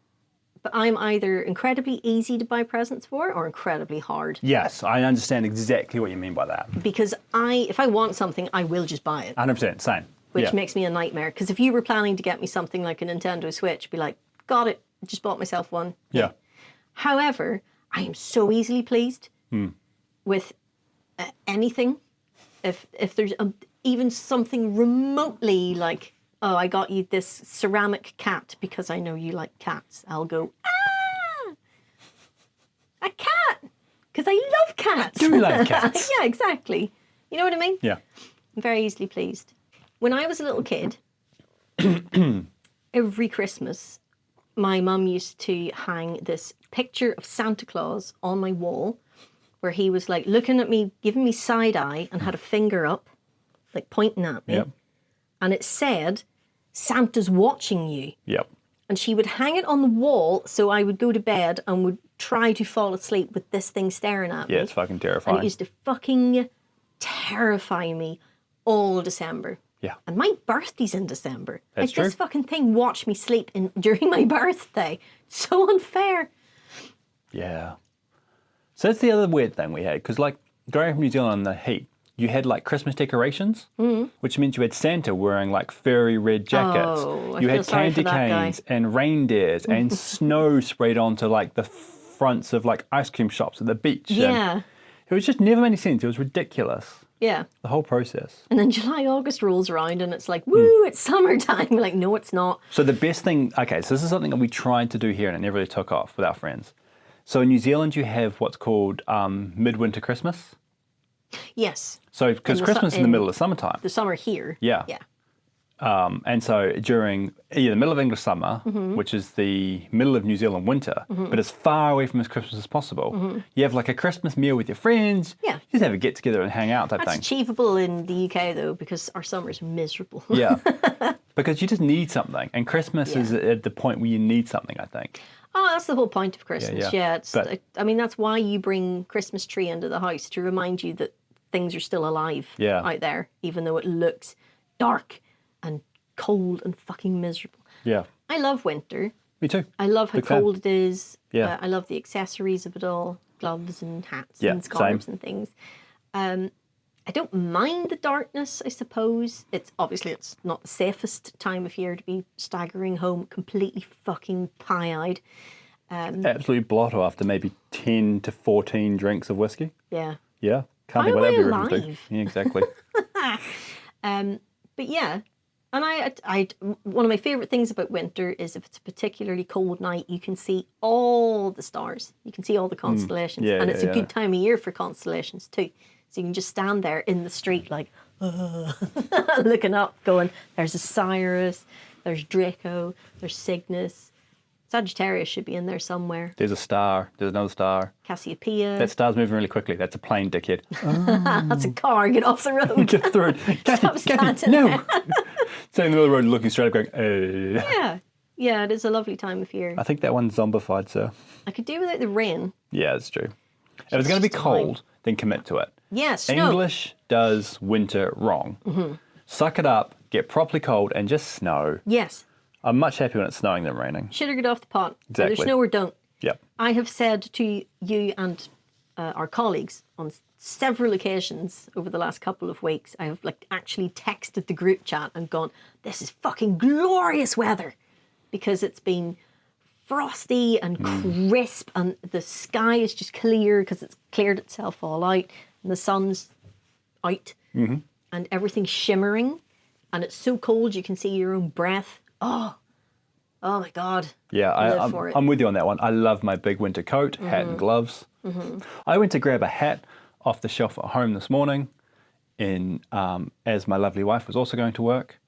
But I'm either incredibly easy to buy presents for or incredibly hard. Yes, I understand exactly what you mean by that. Because if I want something, I will just buy it. 100%, same. Which makes me a nightmare. Because if you were planning to get me something like a Nintendo Switch, be like, got it, just bought myself one. Yeah. However, I am so easily pleased with anything. If there's even something remotely like, oh, I got you this ceramic cat because I know you like cats, I'll go, ah, a cat, because I love cats. I do like cats. Yeah, exactly. You know what I mean? Yeah. I'm very easily pleased. When I was a little kid, every Christmas, my mum used to hang this picture of Santa Claus on my wall where he was like looking at me, giving me side eye and had a finger up, like pointing at me. Yep. And it said, Santa's watching you. Yep. And she would hang it on the wall so I would go to bed and would try to fall asleep with this thing staring at me. Yeah, it's fucking terrifying. And it used to fucking terrify me all December. Yeah. And my birthday's in December. That's true. This fucking thing watched me sleep during my birthday. So unfair. Yeah. So that's the other weird thing we had, because like growing up in New Zealand in the heat, you had like Christmas decorations, which meant you had Santa wearing like furry red jackets. Oh, I you feel had sorry for candy that guy. canes and reindeers and snow sprayed onto like the fronts of like ice cream shops at the beach. Yeah. And it was just never made any sense. It was ridiculous. Yeah. The whole process. And then July, August rolls around and it's like, woo, it's summertime. We're like, no, it's not. So the best thing, okay, so this is something that we tried to do here and it never really took off with our friends. So in New Zealand, you have what's called midwinter Christmas. Yes. So because Christmas is in the middle of summertime. The summer here. Yeah. Yeah. And so during the middle of English summer, which is the middle of New Zealand winter, but as far away from as Christmas as possible, you have like a Christmas meal with your friends. Yeah. You just have a get together and hang out type That's thing. achievable in the UK though, because our summer's miserable. Yeah. Because you just need something. And Christmas is at the point where you need something, I think. Oh, that's the whole point of Christmas. Yeah. It's, I mean, that's why you bring Christmas tree into the house, to remind you that things are still alive out there, even though it looks dark and cold and fucking miserable. Yeah. I love winter Me too. I love how Big fan. cold it is. Yeah. I love the accessories of it all. Gloves and hats Yeah, and scarves same. and things. I don't mind the darkness, I suppose. It's not the safest time of year to be staggering home completely fucking pie-eyed. Absolute blotto after maybe 10 to 14 drinks of whiskey. Yeah. Yeah. Can't How think what am I that'd be reference to. alive? Yeah, exactly. But yeah, and I one of my favorite things about winter is if it's a particularly cold night, you can see all the stars. You can see all the constellations, Yeah, and yeah, it's a yeah. good time of year for constellations too. So you can just stand there in the street like, looking up, going, "There's Osiris, there's Draco, there's Cygnus, Sagittarius should be in there somewhere. There's a star. There's another star. Cassiopeia. That star's moving really quickly. That's a plane, dickhead. That's a car. Get off the road." Get through it. Stop Cathy, standing no. there. Standing in the middle of the road looking straight up going, Yeah, it is a lovely time of year. I think that one's zombified, sir. I could do without the rain. Yeah, it's true. If it's going to be just fine. cold, then commit to it. Yeah, snow. English does winter wrong. Suck it up, get properly cold, and just snow. Yes. I'm much happier when it's snowing than raining. Should or get off the pot. Exactly. Either snow or don't. Yep. I have said to you and our colleagues on several occasions over the last couple of weeks, I have actually texted the group chat and gone, "This is fucking glorious weather," because it's been frosty and crisp, and the sky is just clear because it's cleared itself all out, and the sun's out, and everything's shimmering, and it's so cold you can see your own breath. Oh my God. Yeah, Live for it. I'm with you on that one. I love my big winter coat, hat and gloves. I went to grab a hat off the shelf at home this morning as my lovely wife was also going to work.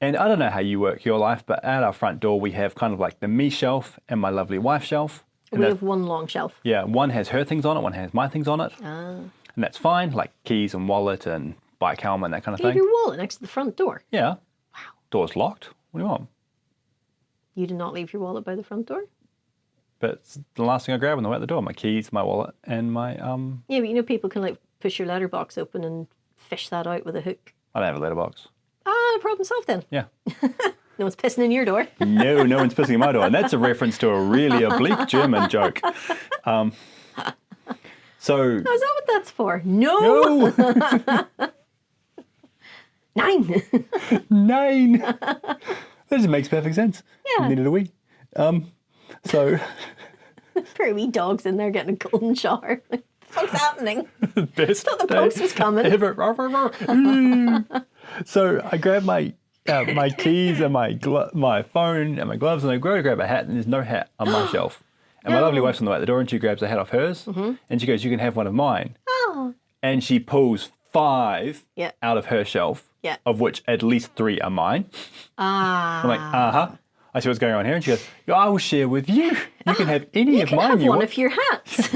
And I don't know how you work your life, but at our front door we have kind of like the me shelf and my lovely wife shelf. And We have one long shelf. yeah, one has her things on it, one has my things on it. And that's fine, like keys and wallet and bike helmet and that kind of You have thing. your wallet next to the front door. Yeah. Wow. Door's locked. What do you want? You did not leave your wallet by the front door? But it's the last thing I grab when I went out the door, my keys, my wallet, and my Yeah, but you know people can push your letterbox open and fish that out with a hook. I don't have a letterbox. Ah, problem solved then. Yeah. No one's pissing in your door. No one's pissing in my door. And that's a reference to a really oblique German joke. So Is that what that's for? No. no, 9. 9. That just makes perfect sense. Yeah. Needed a wee. So Poor wee dog's in there getting a golden shower. What the fuck's happening? best Thought the day post was coming. ever. So I grabbed my keys and my phone and my gloves, and I go to grab a hat, and there's no hat on my shelf. And my lovely wife's on the way out the door, and she grabs a hat off hers, and she goes, "You can have one of mine." Oh. And she pulls 5 Yeah. out of her shelf, Yeah. of which at least 3 are mine. Ah. I'm like, uh-huh. I see what's going on here. And she goes, I will share with you. You can have any of You mine have you one want. of your hats.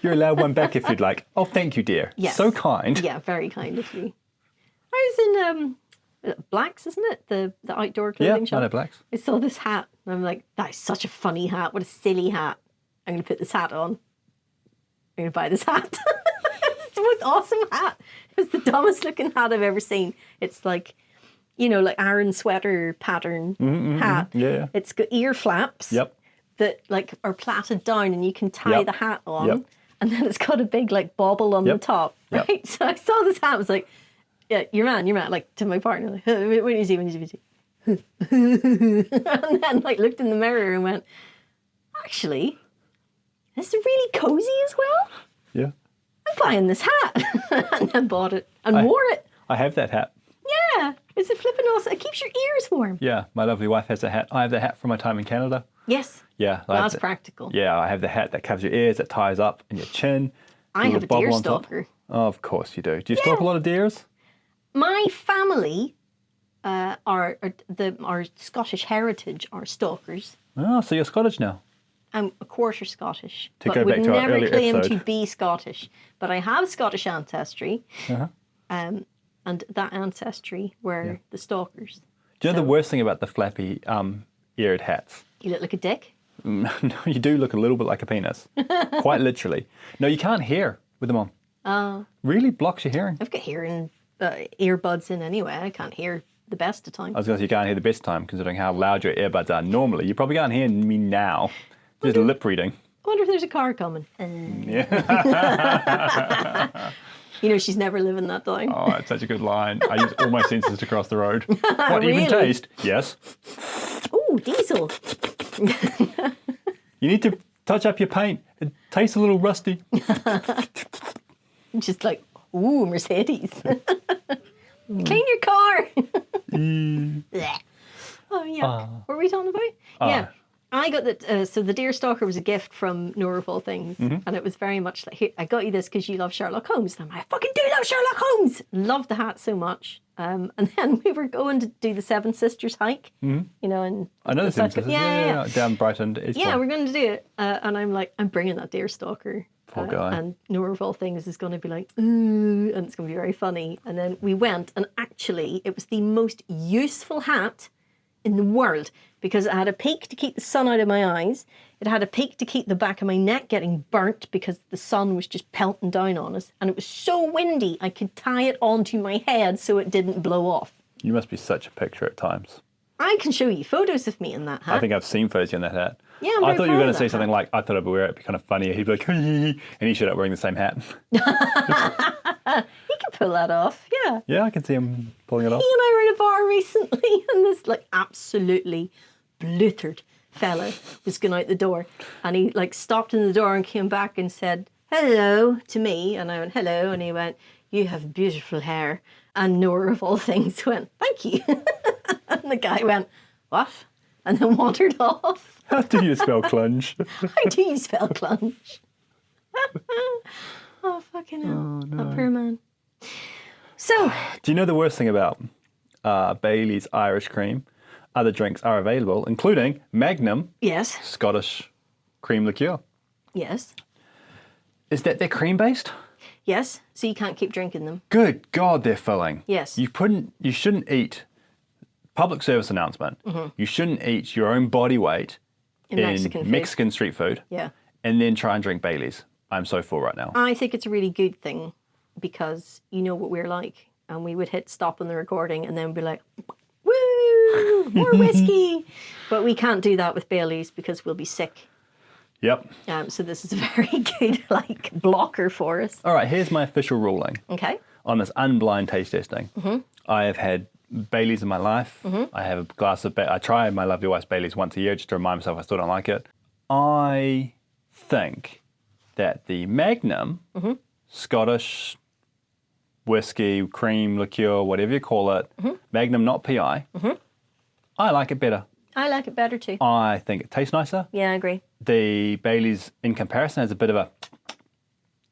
You're allowed one back if you'd like. Oh, thank you, dear. Yes. So kind. Yeah, very kind of you. I was in Blacks, isn't it? The outdoor Yeah, clothing shop. I know Blacks. I saw this hat, and I'm like, that is such a funny hat. What a silly hat. I'm going to put this hat on. I'm going to buy this hat. It's the most awesome hat. It was the dumbest looking hat I've ever seen. It's like, like Aaron sweater pattern hat. Yeah. It's got ear flaps Yep. that are plaited down, and you can tie Yep. the hat on. Yep. And then it's got a big bobble on the Yep. top, Yep. right? So I saw this hat, I was like, "Yeah, you're man," like to my partner, like, "What do you see? What do you see?" And then looked in the mirror and went, "Actually, this is really cozy as well. Yeah. I'm buying this hat," and then bought it and wore it. I have that hat. Yeah, it's a flipping awesome. It keeps your ears warm. Yeah. My lovely wife has a hat. I have the hat from my time in Canada. Yes, Yeah. I have that's the- practical. Yeah, I have the hat that covers your ears, that ties up in your chin. I have a bobble deer on top. stalker. Oh, of course you do. Do you stalk a lot of deers? My family, our Scottish heritage, are stalkers. Oh, so you're Scottish now. I'm a quarter Scottish, To but go would back to our never earlier claim episode. to be Scottish. But I have Scottish ancestry, Uh-huh. and that ancestry were the stalkers. Do you know the worst thing about the flappy eared hats? You look like a dick. No, you do look a little bit like a penis. Quite literally. No, you can't hear with them on. Really blocks your hearing. I've got hearing earbuds in anyway. I can't hear the best of time. I was going to say you can't hear the best time considering how loud your earbuds are normally. You probably can't hear me now. Just lip reading. I wonder if there's a car coming. Yeah. She's never living that down. Oh, it's such a good line. I use all my senses to cross the road. What, Really? even taste? Yes. Ooh, diesel. You need to touch up your paint. It tastes a little rusty. Just like, ooh, Mercedes. Clean your car. Blech. Oh, yeah. What were we talking about? Yeah. I got that. So the Deerstalker was a gift from Nora of all things, and it was very much like, here, I got you this because you love Sherlock Holmes. And I'm like, I fucking do love Sherlock Holmes. Love the hat so much. And then we were going to do the Seven Sisters hike, and I know the Seven Sisters. Yeah. Down Brighton. It's fun. we're going to do it. And I'm like, I'm bringing that Deerstalker. Poor guy. And Nora of all things is going to be like, ooh, and it's going to be very funny. And then we went, and actually, it was the most useful hat in the world because it had a peak to keep the sun out of my eyes. It had a peak to keep the back of my neck getting burnt because the sun was just pelting down on us. And it was so windy, I could tie it onto my head so it didn't blow off. You must be such a picture at times. I can show you photos of me in that hat. I think I've seen photos in that hat. Yeah, I thought you were going to say something like, I thought I'd wear it, it'd be kind of funny. He'd be like, and he showed up wearing the same hat. He can pull that off, yeah. Yeah, I can see him pulling it off. He and I were in a bar recently, and this absolutely bluttered fella was going out the door, and he stopped in the door and came back and said hello to me, and I went hello, and he went, you have beautiful hair, and Nora of all things went, thank you. And the guy went, what? And then wandered off. How do you spell clunge? How do you spell clunge? Oh, fucking hell. Oh, no. That poor man. So. Do you know the worst thing about Bailey's Irish Cream? Other drinks are available, including Magnum Scotch Cream Liqueur. Yes. Is that they're cream-based? Yes, so you can't keep drinking them. Good God, they're filling. Yes. You shouldn't eat, public service announcement, you shouldn't eat your own body weight in Mexican street food. Yeah. And then try and drink Bailey's. I'm so full right now. I think it's a really good thing because you know what we're like. And we would hit stop on the recording and then be like, woo, more whiskey. But we can't do that with Bailey's because we'll be sick. Yep. So this is a very good blocker for us. All right, here's my official ruling. Okay. On this unblind taste testing. I have had Bailey's in my life. I have a glass of I try my lovely wife's Bailey's once a year just to remind myself I still don't like it. I think that the Magnum Scottish whiskey, cream, liqueur, whatever you call it, Magnum, not PI, I like it better. I like it better too. I think it tastes nicer. Yeah, I agree. The Bailey's, in comparison, has a bit of a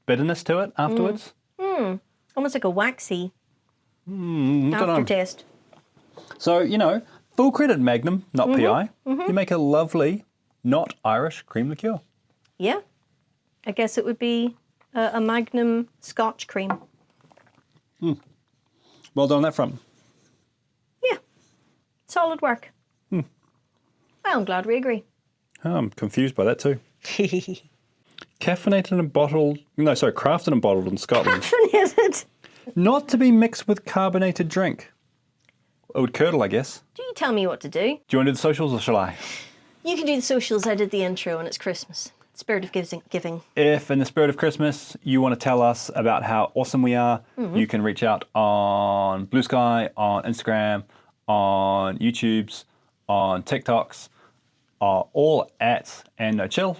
bitterness to it afterwards. Almost like a waxy aftertaste. So, full credit Magnum, not PI. You make a lovely, not Irish cream liqueur. Yeah. I guess it would be a Magnum Scotch Cream. Well done on that front. Yeah. Solid work. Well, I'm glad we agree. Oh, I'm confused by that too. Caffeinated and bottled, crafted and bottled in Scotland. Caffeinated? Not to be mixed with carbonated drink. It would curdle, I guess. Do you tell me what to do? Do you want to do the socials or shall I? You can do the socials. I did the intro and it's Christmas. Spirit of giving. If in the spirit of Christmas you want to tell us about how awesome we are, you can reach out on Blue Sky, on Instagram, on YouTube's, on TikToks, all at And No Chill.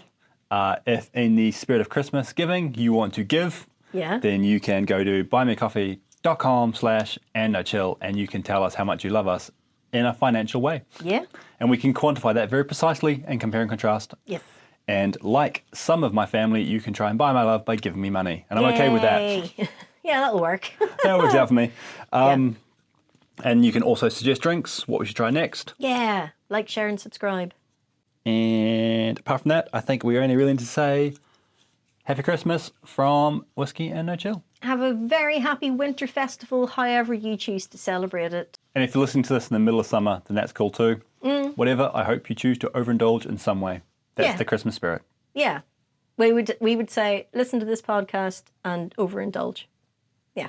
If in the spirit of Christmas giving you want to give, then you can go to buymeacoffee.com/andnochill and you can tell us how much you love us in a financial way. Yeah. And we can quantify that very precisely and compare and contrast. Yes. And like some of my family, you can try and buy my love by giving me money. And I'm okay with that. Yeah, that'll work. That works out for me. And you can also suggest drinks, what we should try next. Yeah, like, share and subscribe. And apart from that, I think we only really need to say Happy Christmas from Whiskey and No Chill. Have a very happy winter festival, however you choose to celebrate it. And if you're listening to this in the middle of summer, then that's cool too. Whatever, I hope you choose to overindulge in some way. That's the Christmas spirit. Yeah. We would say, listen to this podcast and overindulge. Yeah.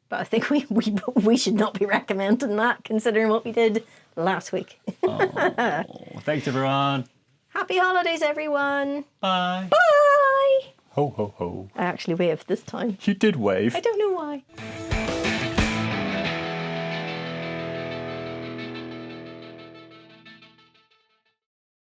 But I think we should not be recommending that, considering what we did last week. Oh, thanks, everyone. Happy holidays, everyone. Bye. Bye. Ho, ho, ho. I actually waved this time. You did wave. I don't know why.